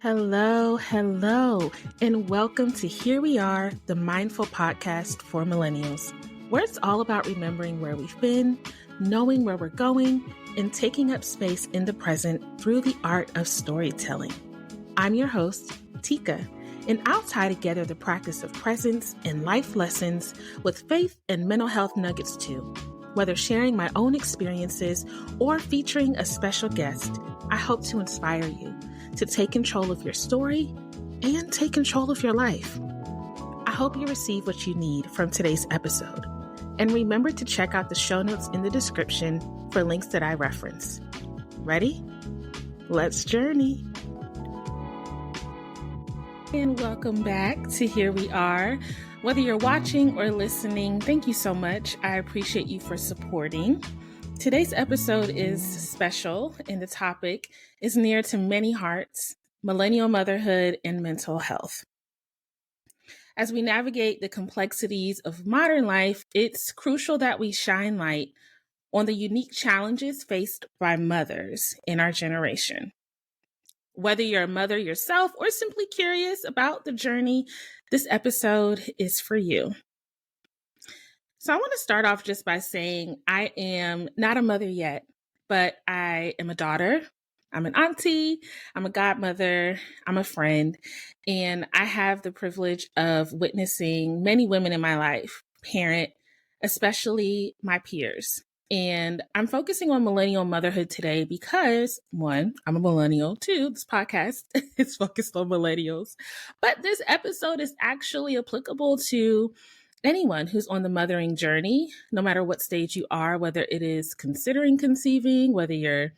Hello, and welcome to Here We Are, the mindful podcast for millennials, where it's all about remembering where we've been, knowing where we're going, and taking up space in the present through the art of storytelling. I'm your host, Teka, and I'll tie together the practice of presence and life lessons with faith and mental health nuggets too. Whether sharing my own experiences or featuring a special guest, I hope to inspire you to take control of your story and take control of your life. I hope you receive what you need from today's episode. And remember to check out the show notes in the description for links that I reference. Ready? Let's journey. And welcome back to Here We Are. Whether you're watching or listening, thank you so much. I appreciate you for supporting. Today's episode is special, and the topic is near to many hearts: millennial motherhood and mental health. As we navigate the complexities of modern life, it's crucial that we shine light on the unique challenges faced by mothers in our generation. Whether you're a mother yourself or simply curious about the journey, this episode is for you. So I want to start off just by saying I am not a mother yet, but I am a daughter. I'm an auntie, I'm a godmother, I'm a friend, and I have the privilege of witnessing many women in my life parent, especially my peers. And I'm focusing on millennial motherhood today because, one, I'm a millennial. Two, this podcast is focused on millennials. But this episode is actually applicable to anyone who's on the mothering journey, no matter what stage you are, whether it is considering conceiving, whether you're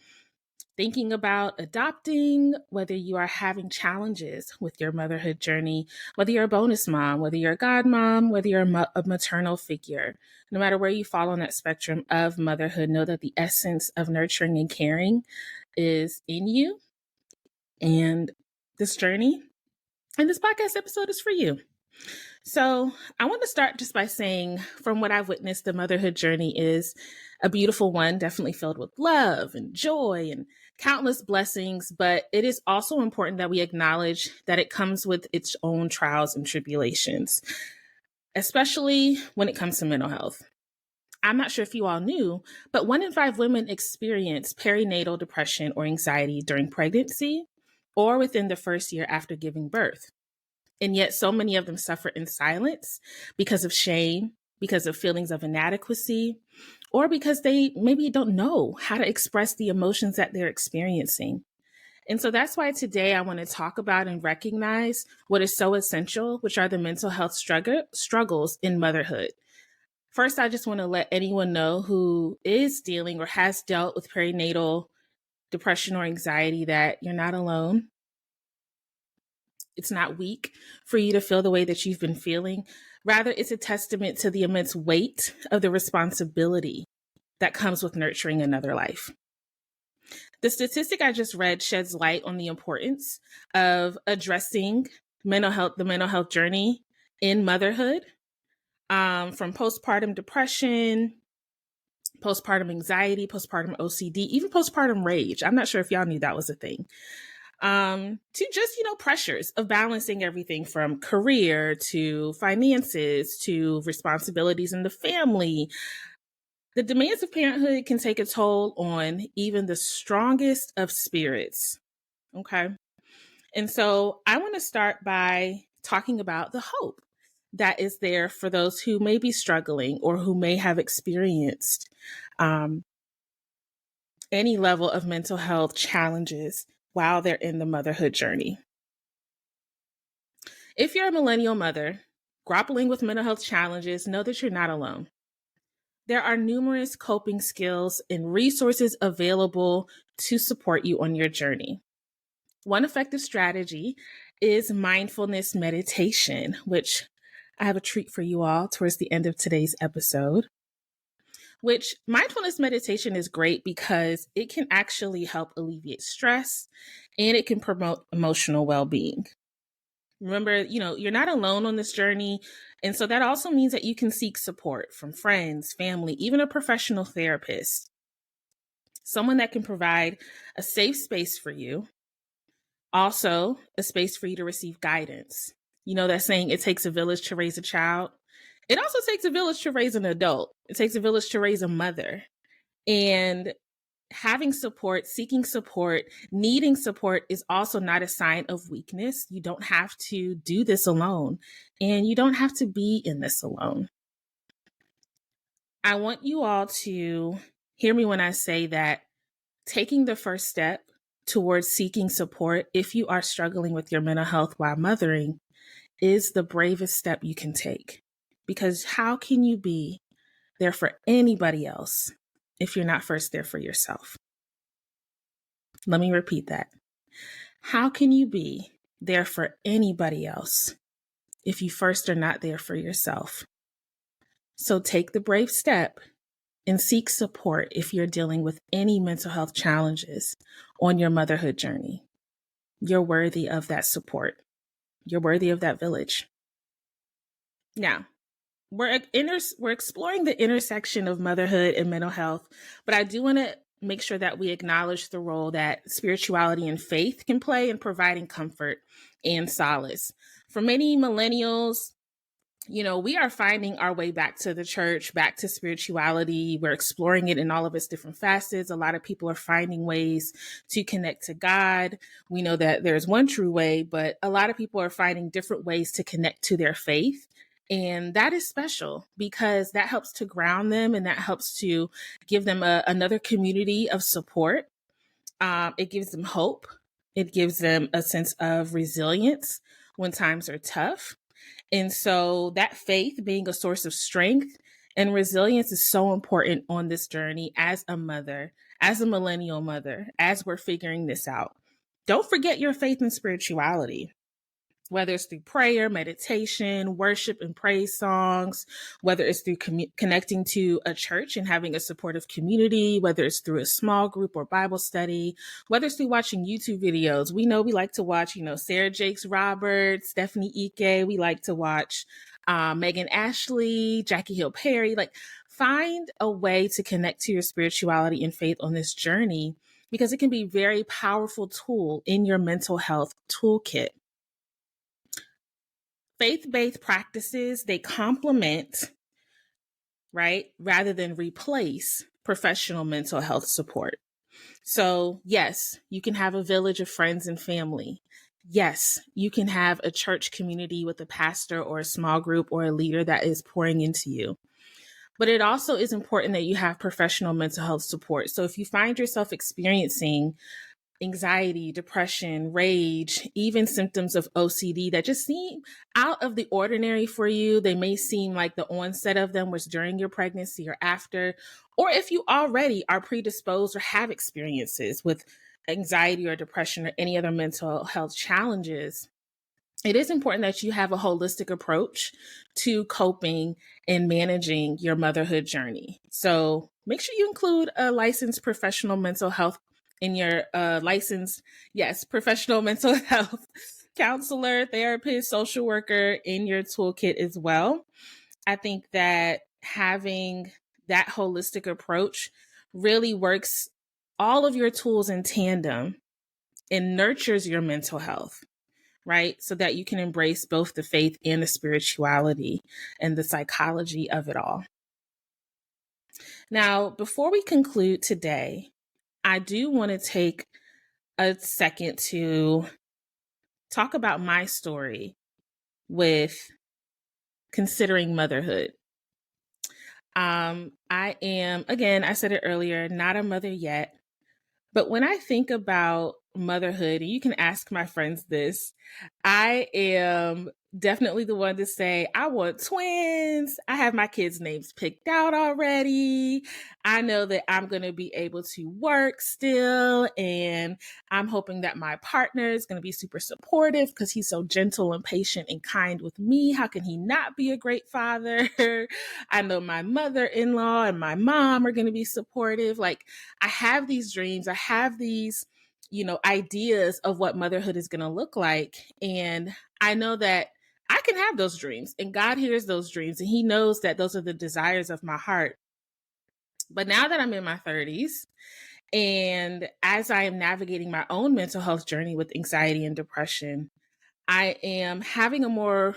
thinking about adopting, whether you are having challenges with your motherhood journey, whether you're a bonus mom, whether you're a godmom, whether you're a maternal figure. No matter where you fall on that spectrum of motherhood, know that the essence of nurturing and caring is in you. And this journey and this podcast episode is for you. So I want to start just by saying, from what I've witnessed, the motherhood journey is a beautiful one, definitely filled with love and joy and countless blessings. But it is also important that we acknowledge that it comes with its own trials and tribulations, especially when it comes to mental health. I'm not sure if you all knew, but 1 in 5 women experience perinatal depression or anxiety during pregnancy or within the first year after giving birth. And yet so many of them suffer in silence because of shame, because of feelings of inadequacy, or because they maybe don't know how to express the emotions that they're experiencing. And so that's why today I want to talk about and recognize what is so essential, which are the mental health struggles in motherhood. First, I just want to let anyone know who is dealing or has dealt with perinatal depression or anxiety that you're not alone. It's not weak for you to feel the way that you've been feeling. Rather, it's a testament to the immense weight of the responsibility that comes with nurturing another life. The statistic I just read sheds light on the importance of addressing the mental health journey in motherhood, from postpartum depression, postpartum anxiety, postpartum OCD, even postpartum rage. I'm not sure if y'all knew that was a thing. To just, pressures of balancing everything from career to finances to responsibilities in the family. The demands of parenthood can take a toll on even the strongest of spirits. Okay. And so I want to start by talking about the hope that is there for those who may be struggling or who may have experienced any level of mental health challenges while they're in the motherhood journey. If you're a millennial mother grappling with mental health challenges, know that you're not alone. There are numerous coping skills and resources available to support you on your journey. One effective strategy is mindfulness meditation, which I have a treat for you all towards the end of today's episode. Which mindfulness meditation is great because it can actually help alleviate stress and it can promote emotional well-being. Remember, you're not alone on this journey. And so that also means that you can seek support from friends, family, even a professional therapist, someone that can provide a safe space for you Also, a space for you to receive guidance. You know that saying, it takes a village to raise a child. It also takes a village to raise an adult. It takes a village to raise a mother. And having support, seeking support, needing support is also not a sign of weakness. You don't have to do this alone, and you don't have to be in this alone. I want you all to hear me when I say that taking the first step towards seeking support, if you are struggling with your mental health while mothering, is the bravest step you can take. Because how can you be there for anybody else if you're not first there for yourself? Let me repeat that. How can you be there for anybody else if you first are not there for yourself? So take the brave step and seek support if you're dealing with any mental health challenges on your motherhood journey. You're worthy of that support. You're worthy of that village. Now, we're exploring the intersection of motherhood and mental health, but I do want to make sure that we acknowledge the role that spirituality and faith can play in providing comfort and solace. For many millennials, we are finding our way back to the church, back to spirituality. We're exploring it in all of its different facets. A lot of people are finding ways to connect to God. We know that there's one true way, but a lot of people are finding different ways to connect to their faith. And that is special because that helps to ground them and that helps to give them another community of support. It gives them hope. It gives them a sense of resilience when times are tough. And so that faith being a source of strength and resilience is so important on this journey as a mother, as a millennial mother, as we're figuring this out. Don't forget your faith and spirituality, whether it's through prayer, meditation, worship and praise songs, whether it's through connecting to a church and having a supportive community, whether it's through a small group or Bible study, whether it's through watching YouTube videos. We know we like to watch, Sarah Jakes Roberts, Stephanie Ike. We like to watch Megan Ashley, Jackie Hill Perry. Find a way to connect to your spirituality and faith on this journey because it can be a very powerful tool in your mental health toolkit. Faith-based practices, they complement, right, rather than replace professional mental health support. So yes, you can have a village of friends and family. Yes, you can have a church community with a pastor or a small group or a leader that is pouring into you. But it also is important that you have professional mental health support. So if you find yourself experiencing anxiety, depression, rage, even symptoms of OCD that just seem out of the ordinary for you. They may seem like the onset of them was during your pregnancy or after, or if you already are predisposed or have experiences with anxiety or depression or any other mental health challenges. It is important that you have a holistic approach to coping and managing your motherhood journey. So make sure you include a licensed professional mental health in your professional mental health counselor, therapist, social worker in your toolkit as well. I think that having that holistic approach really works all of your tools in tandem and nurtures your mental health, right? So that you can embrace both the faith and the spirituality and the psychology of it all. Now, before we conclude today, I do want to take a second to talk about my story with considering motherhood. I am, again, I said it earlier, not a mother yet. But when I think about motherhood, and you can ask my friends this, I am definitely the one to say, I want twins. I have my kids' names picked out already. I know that I'm going to be able to work still. And I'm hoping that my partner is going to be super supportive because he's so gentle and patient and kind with me. How can he not be a great father? I know my mother-in-law and my mom are going to be supportive. I have these dreams. I have these ideas of what motherhood is going to look like. And I know that I can have those dreams and God hears those dreams and he knows that those are the desires of my heart. But now that I'm in my 30s And as I am navigating my own mental health journey with anxiety and depression, I am having a more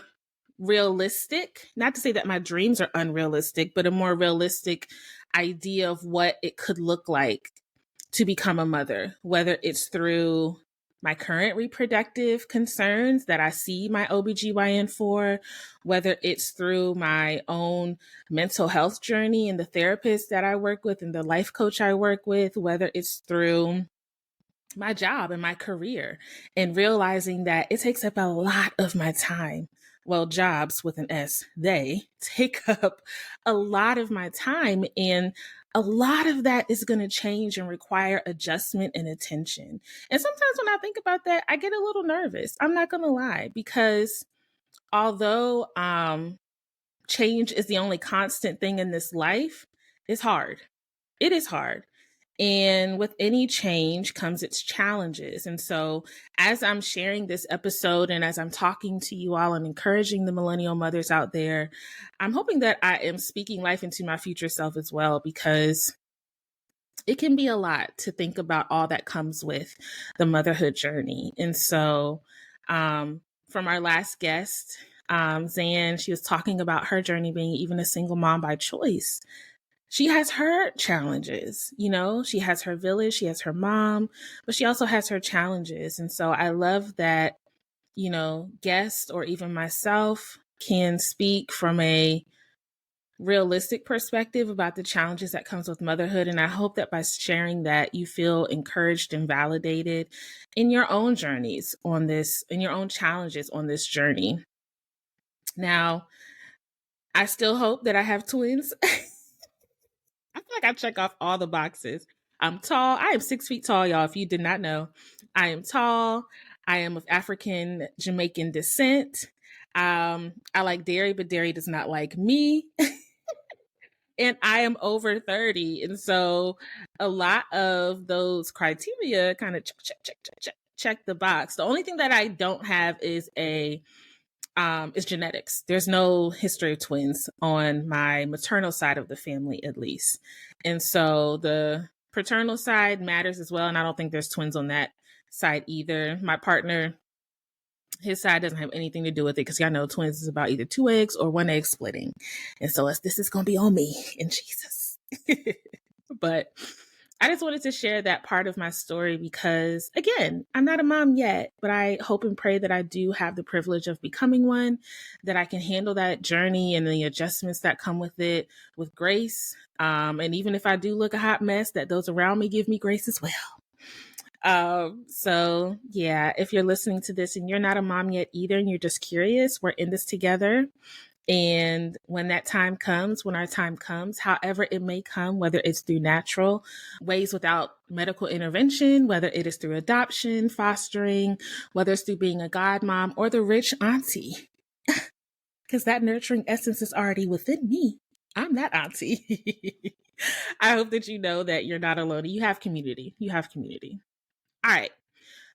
realistic, not to say that my dreams are unrealistic, but a more realistic idea of what it could look like to become a mother, whether it's through my current reproductive concerns that I see my OBGYN for, whether it's through my own mental health journey and the therapist that I work with and the life coach I work with, whether it's through my job and my career, and realizing that it takes up a lot of my time. Well, jobs with an S, they take up a lot of my time, and a lot of that is going to change and require adjustment and attention. And sometimes when I think about that, I get a little nervous. I'm not going to lie, because although change is the only constant thing in this life, it's hard. It is hard. And with any change comes its challenges. And so as I'm sharing this episode and as I'm talking to you all and encouraging the millennial mothers out there, I'm hoping that I am speaking life into my future self as well, because it can be a lot to think about all that comes with the motherhood journey. And so from our last guest, Zan, she was talking about her journey being even a single mom by choice. She has her challenges, you know, she has her village, she has her mom, but she also has her challenges. And so I love that, you know, guests or even myself can speak from a realistic perspective about the challenges that comes with motherhood. And I hope that by sharing that, you feel encouraged and validated in your own journeys on this, in your own challenges on this journey. Now, I still hope that I have twins. I feel like I check off all the boxes. I'm tall. I am 6 feet tall, y'all. If you did not know, I am tall. I am of African Jamaican descent. I like dairy, but dairy does not like me. And I am over 30. And so a lot of those criteria kind of check the box. The only thing that I don't have is genetics. There's no history of twins on my maternal side of the family, at least. And so the paternal side matters as well. And I don't think there's twins on that side either. My partner, his side doesn't have anything to do with it, because y'all know twins is about either 2 eggs or 1 egg splitting. And so this is going to be on me and Jesus. But I just wanted to share that part of my story because, again, I'm not a mom yet, but I hope and pray that I do have the privilege of becoming one, that I can handle that journey and the adjustments that come with it with grace. And even if I do look a hot mess, that those around me give me grace as well. So yeah, if you're listening to this and you're not a mom yet either, and you're just curious, we're in this together. And when that time comes, when our time comes, however it may come, whether it's through natural ways without medical intervention, whether it is through adoption, fostering, whether it's through being a godmom or the rich auntie, because that nurturing essence is already within me. I'm that auntie. I hope that you know that you're not alone. You have community. You have community. All right.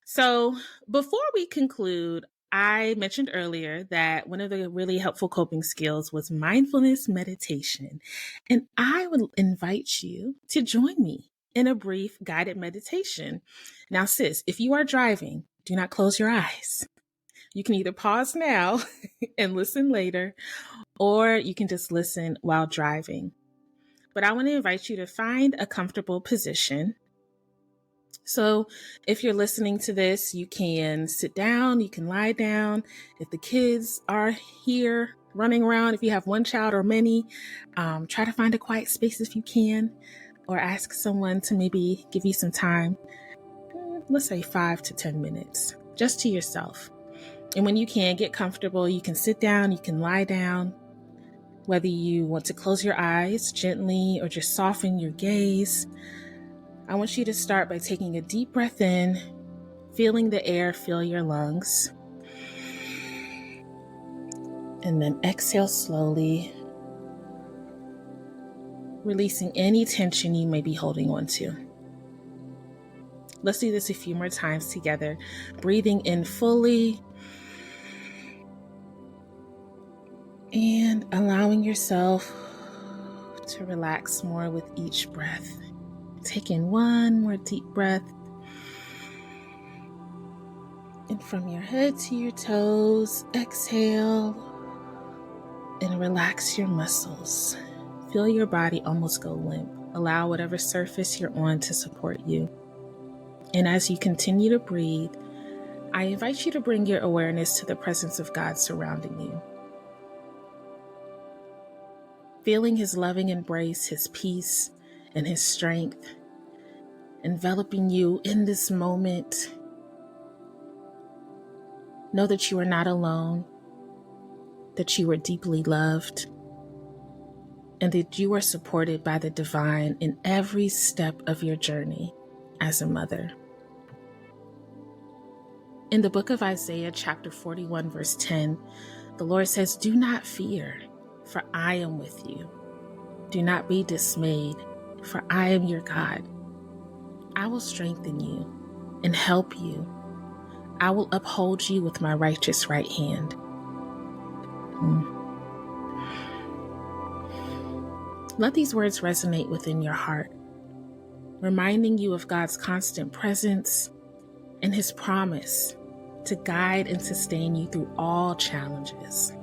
So before we conclude, I mentioned earlier that one of the really helpful coping skills was mindfulness meditation. And I would invite you to join me in a brief guided meditation. Now, sis, if you are driving, do not close your eyes. You can either pause now and listen later, or you can just listen while driving. But I want to invite you to find a comfortable position. So if you're listening to this, you can sit down, you can lie down. If the kids are here running around, if you have one child or many, try to find a quiet space if you can, or ask someone to maybe give you some time, let's say 5 to 10 minutes, just to yourself. And when you can, get comfortable. You can sit down, you can lie down. Whether you want to close your eyes gently or just soften your gaze, I want you to start by taking a deep breath in, feeling the air fill your lungs, and then exhale slowly, releasing any tension you may be holding on to. Let's do this a few more times together, breathing in fully and allowing yourself to relax more with each breath. Take in one more deep breath. And from your head to your toes, exhale and relax your muscles. Feel your body almost go limp. Allow whatever surface you're on to support you. And as you continue to breathe, I invite you to bring your awareness to the presence of God surrounding you. Feeling His loving embrace, His peace, and His strength, enveloping you in this moment. Know that you are not alone, that you are deeply loved, and that you are supported by the divine in every step of your journey as a mother. In the book of Isaiah, chapter 41, verse 10, the Lord says, "Do not fear, for I am with you. Do not be dismayed, for I am your God. I will strengthen you and help you. I will uphold you with my righteous right hand." Let these words resonate within your heart, reminding you of God's constant presence and His promise to guide and sustain you through all challenges.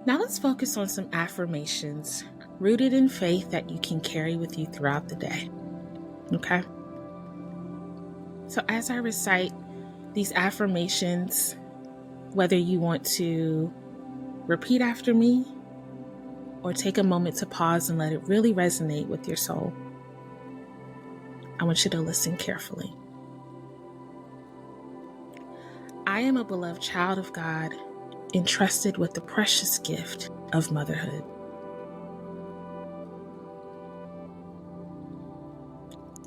Now let's focus on some affirmations rooted in faith that you can carry with you throughout the day. Okay? So as I recite these affirmations, whether you want to repeat after me or take a moment to pause and let it really resonate with your soul, I want you to listen carefully. I am a beloved child of God, entrusted with the precious gift of motherhood.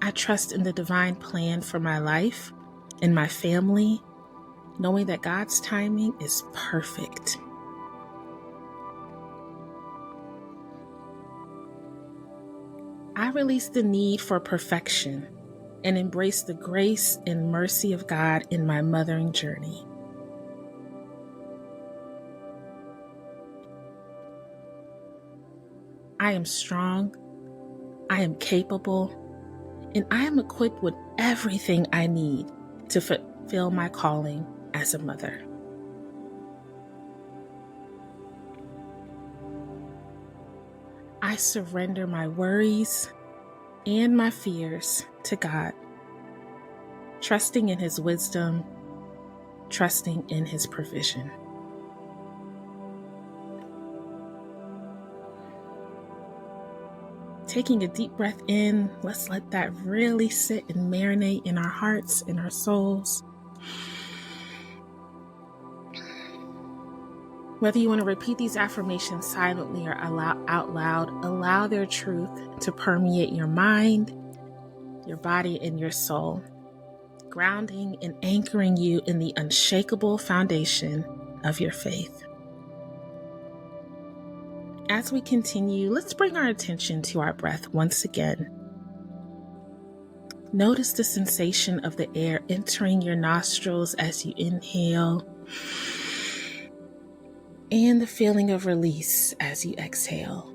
I trust in the divine plan for my life and my family, knowing that God's timing is perfect. I release the need for perfection and embrace the grace and mercy of God in my mothering journey. I am strong, I am capable, and I am equipped with everything I need to fulfill my calling as a mother. I surrender my worries and my fears to God, trusting in His wisdom, trusting in His provision. Taking a deep breath in, let's let that really sit and marinate in our hearts, in our souls. Whether you want to repeat these affirmations silently or out loud, allow their truth to permeate your mind, your body, and your soul, grounding and anchoring you in the unshakable foundation of your faith. As we continue, let's bring our attention to our breath once again. Notice the sensation of the air entering your nostrils as you inhale, and the feeling of release as you exhale.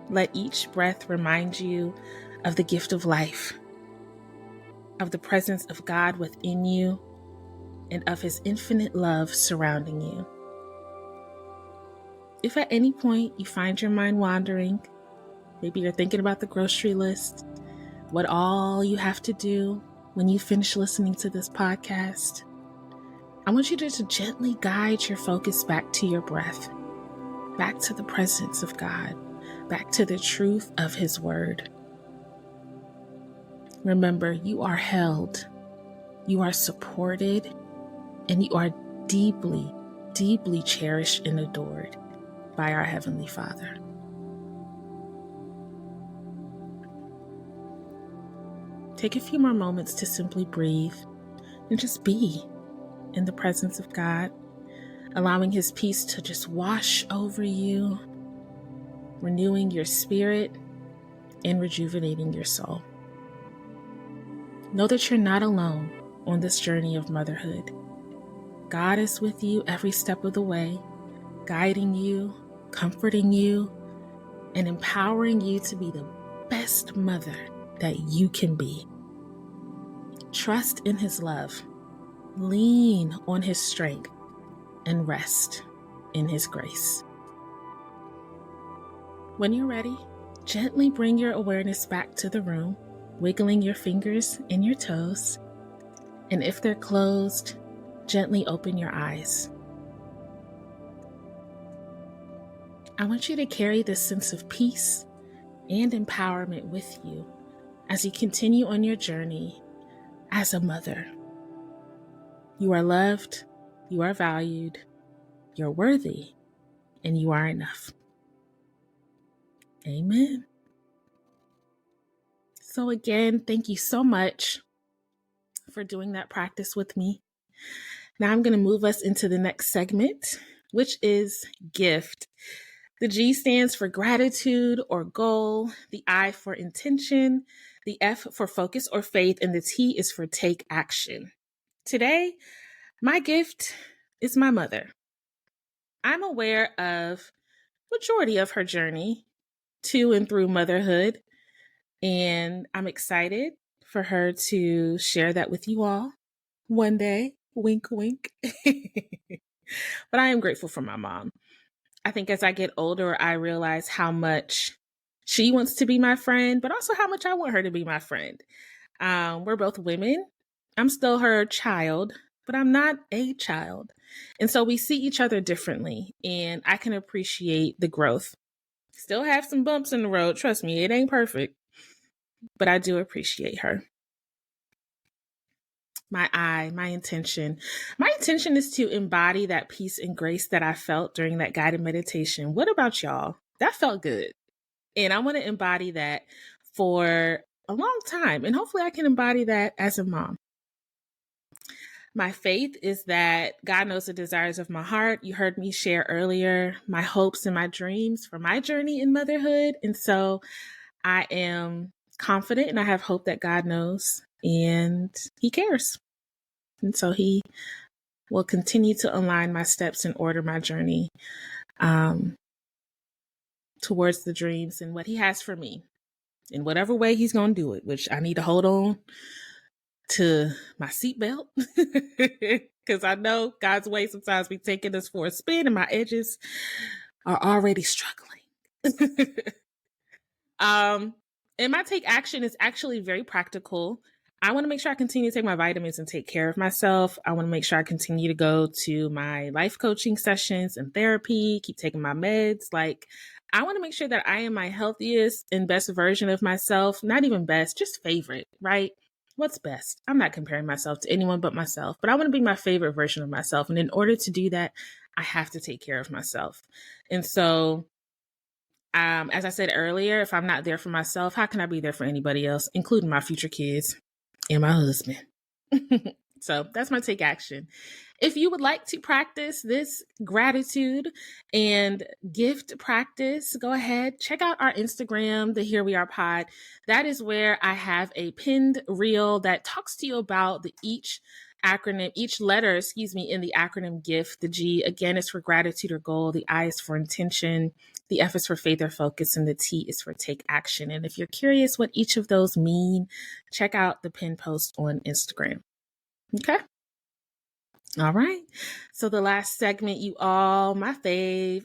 Let each breath remind you of the gift of life, of the presence of God within you, and of His infinite love surrounding you. If at any point you find your mind wandering, maybe you're thinking about the grocery list, what all you have to do when you finish listening to this podcast, I want you to gently guide your focus back to your breath, back to the presence of God, back to the truth of His word. Remember, you are held, you are supported, and you are deeply, deeply cherished and adored by our Heavenly Father. Take a few more moments to simply breathe and just be in the presence of God, allowing His peace to just wash over you, renewing your spirit and rejuvenating your soul. Know that you're not alone on this journey of motherhood. God is with you every step of the way, guiding you, comforting you, and empowering you to be the best mother that you can be. Trust in his love, lean on his strength, and rest in his grace. When you're ready, gently bring your awareness back to the room, wiggling your fingers and your toes. And if they're closed, gently open your eyes. I want you to carry this sense of peace and empowerment with you as you continue on your journey as a mother. You are loved, you are valued, you're worthy, and you are enough. Amen. So again, thank you so much for doing that practice with me. Now I'm going to move us into the next segment, which is gift. The G stands for gratitude or goal, the I for intention, the F for focus or faith, and the T is for take action. Today, my gift is my mother. I'm aware of majority of her journey to and through motherhood, and I'm excited for her to share that with you all one day. Wink, wink. But I am grateful for my mom. I think as I get older, I realize how much she wants to be my friend, but also how much I want her to be my friend. We're both women. I'm still her child, but I'm not a child. And so we see each other differently, and I can appreciate the growth. Still have some bumps in the road. Trust me, it ain't perfect, but I do appreciate her. My intention. My intention is to embody that peace and grace that I felt during that guided meditation. What about y'all? That felt good. And I want to embody that for a long time. And hopefully I can embody that as a mom. My faith is that God knows the desires of my heart. You heard me share earlier my hopes and my dreams for my journey in motherhood. And so I am confident and I have hope that God knows and he cares. And so he will continue to align my steps and order my journey towards the dreams and what he has for me in whatever way he's going to do it, which I need to hold on to my seatbelt because I know God's way sometimes be taking us for a spin and my edges are already struggling. And my take action is actually very practical. I want to make sure I continue to take my vitamins and take care of myself. I want to make sure I continue to go to my life coaching sessions and therapy, keep taking my meds. Like, I want to make sure that I am my healthiest and best version of myself. Not even best, just favorite, right? What's best? I'm not comparing myself to anyone but myself, but I want to be my favorite version of myself. And in order to do that, I have to take care of myself. And so as I said earlier, if I'm not there for myself, how can I be there for anybody else, including my future kids and my husband? So that's my take action. If you would like to practice this gratitude and gift practice, go ahead, check out our Instagram, the Here We Are Pod. That is where I have a pinned reel that talks to you about each letter, in the acronym GIFT. The G, again, is for gratitude or goal. The I is for intention. The F is for faith or focus, and the T is for take action. And if you're curious what each of those mean, check out the pinned post on Instagram. Okay. All right. So the last segment, you all, my fave,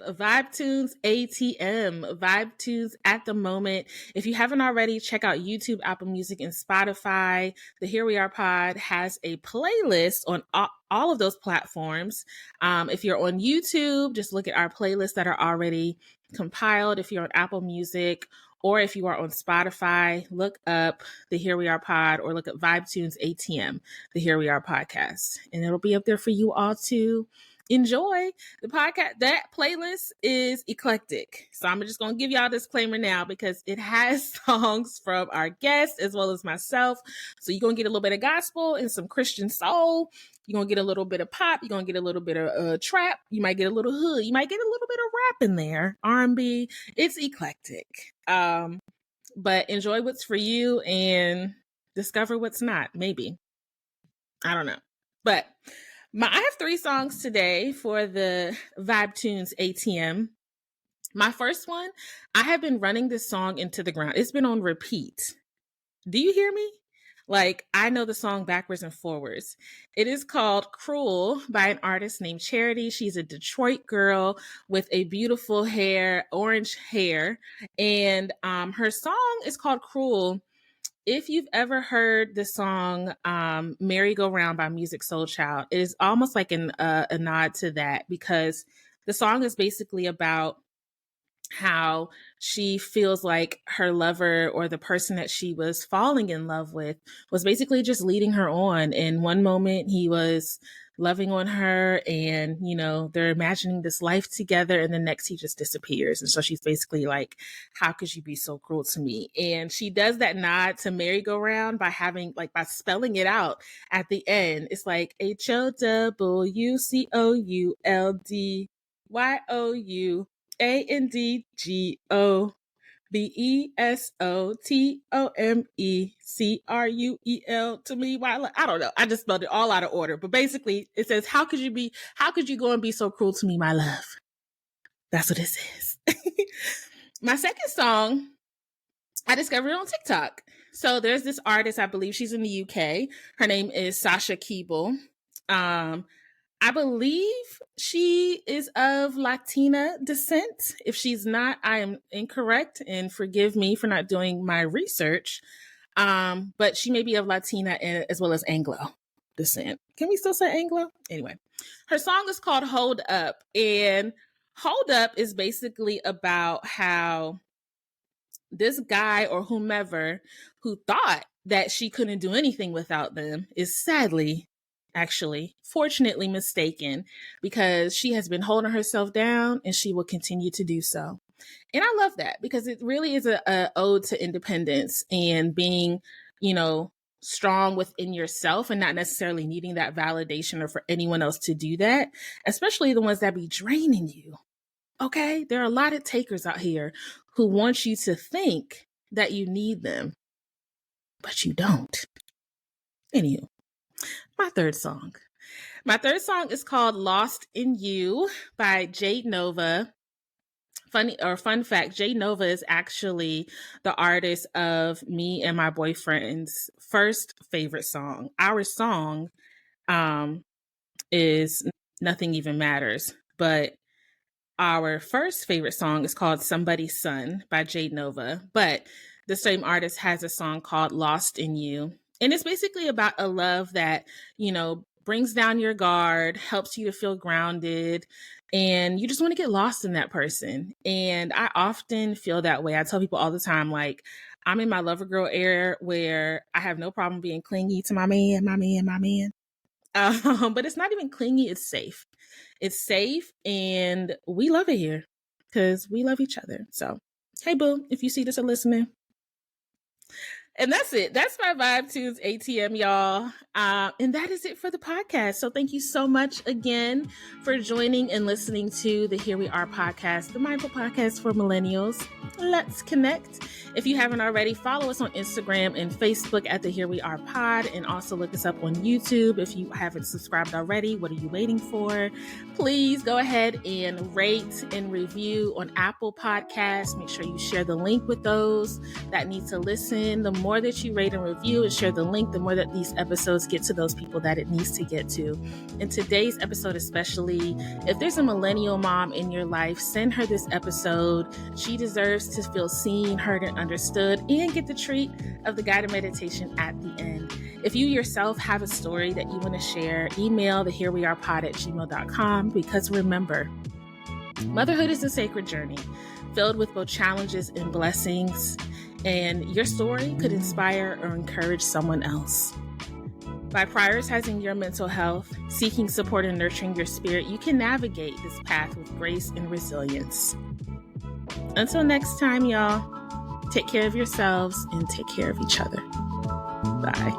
Tunes ATM, Tunes at the moment. If you haven't already, check out YouTube, Apple Music, and Spotify. The Here We Are Pod has a playlist on all of those platforms. If you're on YouTube, just look at our playlists that are already compiled. If you're on Apple Music, or if you are on Spotify, look up the Here We Are Pod or look up Tunes ATM, the Here We Are podcast. And it'll be up there for you all to enjoy. The podcast, that playlist is eclectic. So I'm just going to give y'all a disclaimer now because it has songs from our guests as well as myself. So you're going to get a little bit of gospel and some Christian soul. You're going to get a little bit of pop. You're going to get a little bit of trap. You might get a little hood. You might get a little bit of rap in there, R&B. It's eclectic. But enjoy what's for you and discover what's not. Maybe. I don't know. But I have 3 songs today for the Tunes ATM. My first one, I have been running this song into the ground. It's been on repeat. Do you hear me? Like, I know the song backwards and forwards. It is called Cruel by an artist named Charity. She's a Detroit girl with a beautiful hair, orange hair. And her song is called Cruel. If you've ever heard the song Merry Go Round by Music Soul Child, it is almost like a nod to that, because the song is basically about how she feels like her lover, or the person that she was falling in love with, was basically just leading her on. In one moment, he was loving on her and, you know, they're imagining this life together, and the next he just disappears. And so she's basically like, how could you be so cruel to me? And she does that nod to merry-go-round by by spelling it out at the end. It's like HOWULDBESOTOMECRUEL to me. Why? I don't know. I just spelled it all out of order. But basically it says, how could you go and be so cruel to me, my love? That's what it says. My second song, I discovered on TikTok. So there's this artist, I believe she's in the UK. Her name is Sasha Keable. I believe she is of Latina descent. If she's not, I am incorrect, and forgive me for not doing my research. But she may be of Latina as well as Anglo descent. Can we still say Anglo? Anyway, her song is called Hold Up. And Hold Up is basically about how this guy or whomever who thought that she couldn't do anything without them is fortunately mistaken, because she has been holding herself down and she will continue to do so. And I love that, because it really is a ode to independence and being, you know, strong within yourself and not necessarily needing that validation or for anyone else to do that, especially the ones that be draining you. Okay? There are a lot of takers out here who want you to think that you need them, but you don't. Anywho. My third song is called Lost in You by Jade Novah. Fun fact, Jade Novah is actually the artist of me and my boyfriend's first favorite song. Our song is Nothing Even Matters, but our first favorite song is called Somebody's Son by Jade Novah. But the same artist has a song called Lost in You. And it's basically about a love that, you know, brings down your guard, helps you to feel grounded, and you just want to get lost in that person. And I often feel that way. I tell people all the time, like, I'm in my lover girl era where I have no problem being clingy to my man. But it's not even clingy. It's safe. It's safe, and we love it here because we love each other. So, hey, boo, if you see this or listening. And that's it. That's my vibe Tunes ATM, y'all. And that is it for the podcast. So thank you so much again for joining and listening to the Here We Are podcast, the mindful podcast for millennials. Let's connect. If you haven't already, follow us on Instagram and Facebook at the Here We Are pod, and also look us up on YouTube. If you haven't subscribed already, what are you waiting for? Please go ahead and rate and review on Apple Podcasts. Make sure you share the link with those that need to listen. The more that you rate and review and share the link, the more that these episodes get to those people that it needs to get to. In today's episode especially, if there's a millennial mom in your life, send her this episode. She deserves to feel seen, heard, and understood, and get the treat of the guided meditation at the end. If you yourself have a story that you want to share, email the HereWeArePod@gmail.com, because remember, motherhood is a sacred journey filled with both challenges and blessings, and your story could inspire or encourage someone else. By prioritizing your mental health, seeking support, and nurturing your spirit, you can navigate this path with grace and resilience. Until next time, y'all, take care of yourselves and take care of each other. Bye.